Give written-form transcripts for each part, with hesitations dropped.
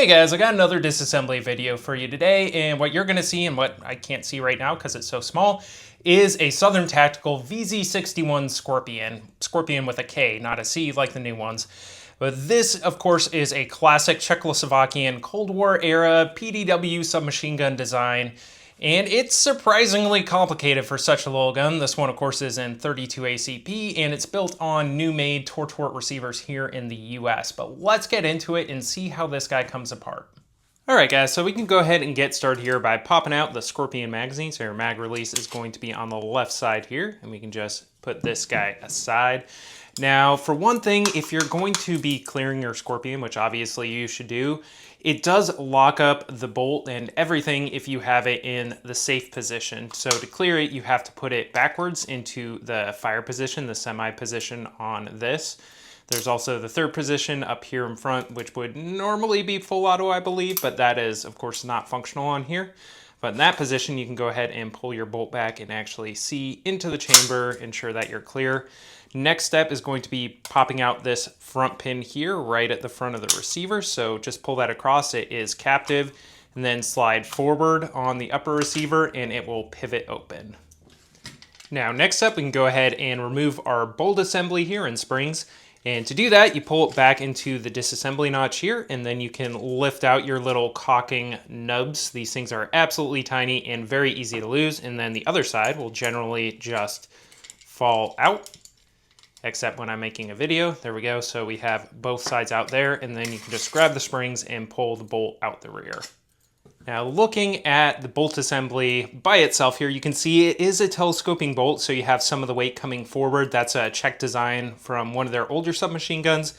Hey guys, I got another disassembly video for you today, and what you're going to see and what I can't see right now because it's so small is a Southern Tactical VZ61 Skorpion. Skorpion with a K, not a C like the new ones. But this, of course, is a classic Czechoslovakian Cold War era PDW submachine gun design. And it's surprisingly complicated for such a little gun. This one, of course, is in 32 ACP, and it's built on new-made Tortort receivers here in the US. But let's get into it and see how this guy comes apart. Alright guys, so we can go ahead and get started here by popping out the Skorpion magazine. So your mag release is going to be on the left side here, and we can just put this guy aside. Now, for one thing, if you're going to be clearing your Skorpion, which obviously you should do, it does lock up the bolt and everything if you have it in the safe position. So to clear it, you have to put it backwards into the fire position, the semi position on this. There's also the third position up here in front, which would normally be full auto, I believe, but that is, of course, not functional on here. But in that position, you can go ahead and pull your bolt back and actually see into the chamber, ensure that you're clear. Next step is going to be popping out this front pin here right at the front of the receiver. So just pull that across, it is captive, and then slide forward on the upper receiver and it will pivot open. Now next up, we can go ahead and remove our bolt assembly here and springs. And to do that, you pull it back into the disassembly notch here, and then you can lift out your little caulking nubs. These things are absolutely tiny and very easy to lose. And then the other side will generally just fall out, except when I'm making a video. There we go. So we have both sides out there, and then you can just grab the springs and pull the bolt out the rear. Now looking at the bolt assembly by itself here, you can see it is a telescoping bolt, so you have some of the weight coming forward. That's a Czech design from one of their older submachine guns.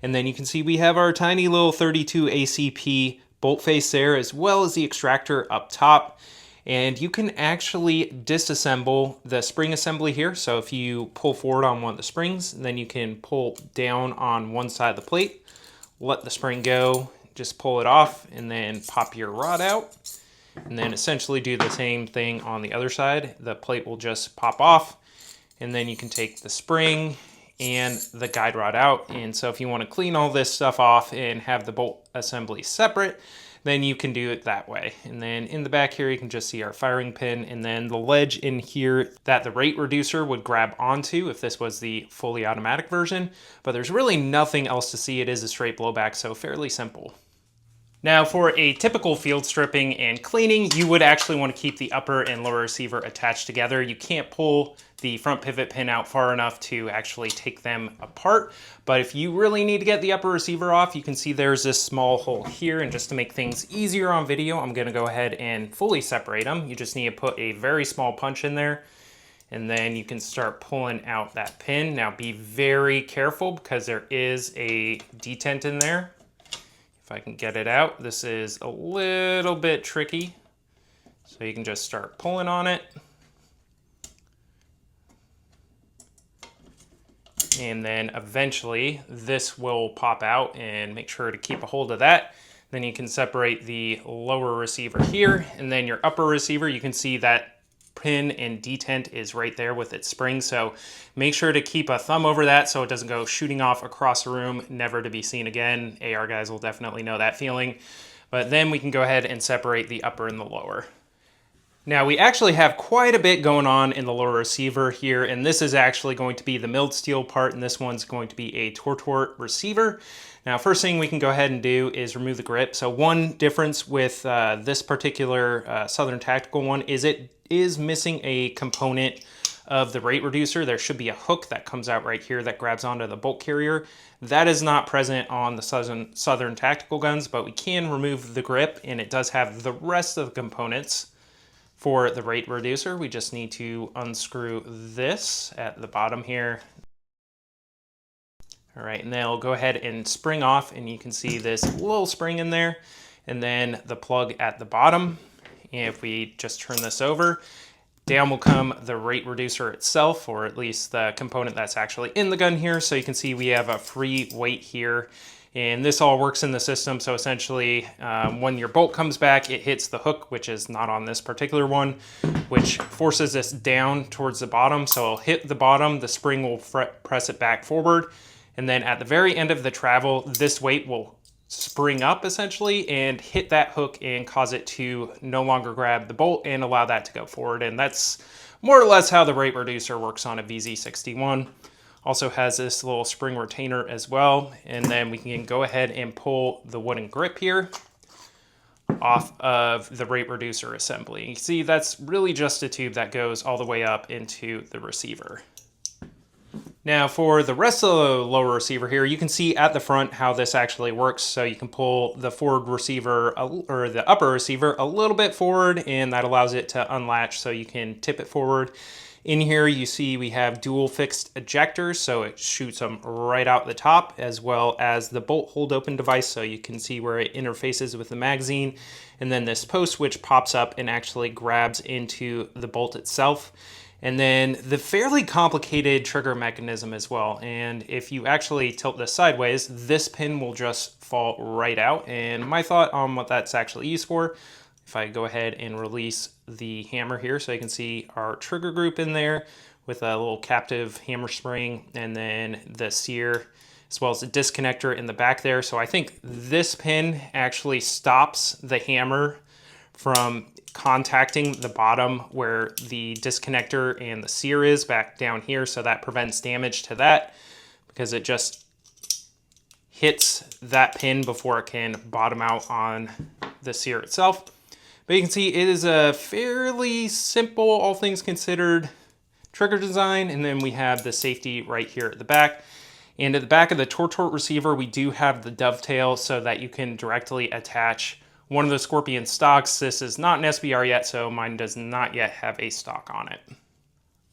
And then you can see we have our tiny little 32 ACP bolt face there, as well as the extractor up top. And you can actually disassemble the spring assembly here. So if you pull forward on one of the springs, then you can pull down on one side of the plate, let the spring go, just pull it off, and then pop your rod out. And then essentially do the same thing on the other side. The plate will just pop off, and then you can take the spring and the guide rod out. And so if you want to clean all this stuff off and have the bolt assembly separate, then you can do it that way. And then in the back here, you can just see our firing pin, and then the ledge in here that the rate reducer would grab onto if this was the fully automatic version. But there's really nothing else to see. It is a straight blowback, so fairly simple. Now for a typical field stripping and cleaning, you would actually want to keep the upper and lower receiver attached together. You can't pull the front pivot pin out far enough to actually take them apart. But if you really need to get the upper receiver off, you can see there's this small hole here. And just to make things easier on video, I'm going to go ahead and fully separate them. You just need to put a very small punch in there, and then you can start pulling out that pin. Now be very careful because there is a detent in there. If I can get it out, this is a little bit tricky. So you can just start pulling on it. And then eventually this will pop out, and make sure to keep a hold of that. Then you can separate the lower receiver here, and then your upper receiver, you can see that pin and detent is right there with its spring. So make sure to keep a thumb over that so it doesn't go shooting off across the room, never to be seen again. AR guys will definitely know that feeling. But then we can go ahead and separate the upper and the lower. Now we actually have quite a bit going on in the lower receiver here, and this is actually going to be the milled steel part, and this one's going to be a Tortort receiver. Now first thing we can go ahead and do is remove the grip. So one difference with this particular Southern Tactical one is it is missing a component of the rate reducer. There should be a hook that comes out right here that grabs onto the bolt carrier. That is not present on the Southern Tactical guns, but we can remove the grip, and it does have the rest of the components for the rate reducer. We just need to unscrew this at the bottom here. All right, and then I'll go ahead and spring off, and you can see this little spring in there, and then the plug at the bottom. And if we just turn this over, down will come the rate reducer itself, or at least the component that's actually in the gun here. So you can see we have a free weight here, and this all works in the system. So essentially, when your bolt comes back, it hits the hook, which is not on this particular one, which forces this down towards the bottom. So it'll hit the bottom, the spring will press it back forward, and then at the very end of the travel, this weight will spring up essentially and hit that hook and cause it to no longer grab the bolt and allow that to go forward. And that's more or less how the rate reducer works on a VZ61. Also has this little spring retainer as well. And then we can go ahead and pull the wooden grip here off of the rate reducer assembly. You can see that's really just a tube that goes all the way up into the receiver. Now for the rest of the lower receiver here, you can see at the front how this actually works. So you can pull the forward receiver or the upper receiver a little bit forward, and that allows it to unlatch so you can tip it forward. In here you see we have dual fixed ejectors, so it shoots them right out the top, as well as the bolt hold open device, so you can see where it interfaces with the magazine, and then this post which pops up and actually grabs into the bolt itself. And then the fairly complicated trigger mechanism as well. And if you actually tilt this sideways, this pin will just fall right out. And my thought on what that's actually used for, if I go ahead and release the hammer here, so you can see our trigger group in there with a little captive hammer spring, and then the sear, as well as the disconnector in the back there. So I think this pin actually stops the hammer from contacting the bottom where the disconnector and the sear is back down here, so that prevents damage to that because it just hits that pin before it can bottom out on the sear itself. But you can see it is a fairly simple, all things considered, trigger design. And then we have the safety right here at the back. And at the back of the tort receiver, we do have the dovetail so that you can directly attach one of the Skorpion stocks. This is not an SBR yet, so mine does not yet have a stock on it.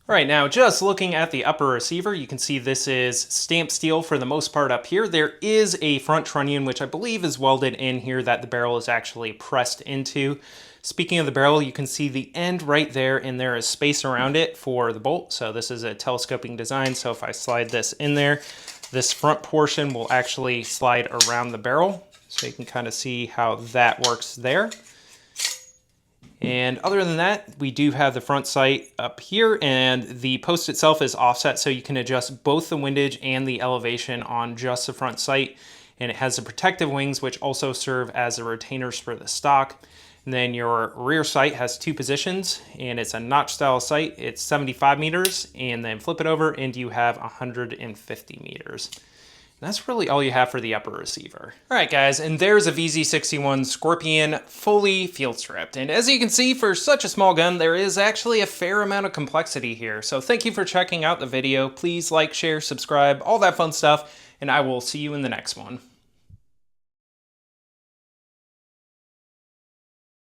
All right, now just looking at the upper receiver, you can see this is stamped steel for the most part up here. There is a front trunnion, which I believe is welded in here, that the barrel is actually pressed into. Speaking of the barrel, you can see the end right there, and there is space around it for the bolt. So this is a telescoping design, so if I slide this in there, this front portion will actually slide around the barrel. So you can kind of see how that works there. And other than that, we do have the front sight up here, and the post itself is offset, so you can adjust both the windage and the elevation on just the front sight. And it has the protective wings, which also serve as the retainers for the stock. And then your rear sight has two positions, and it's a notch style sight. It's 75 meters, and then flip it over and you have 150 meters. That's really all you have for the upper receiver. All right, guys, and there's a VZ61 Skorpion fully field stripped. And as you can see, for such a small gun, there is actually a fair amount of complexity here. So thank you for checking out the video. Please like, share, subscribe, all that fun stuff, and I will see you in the next one.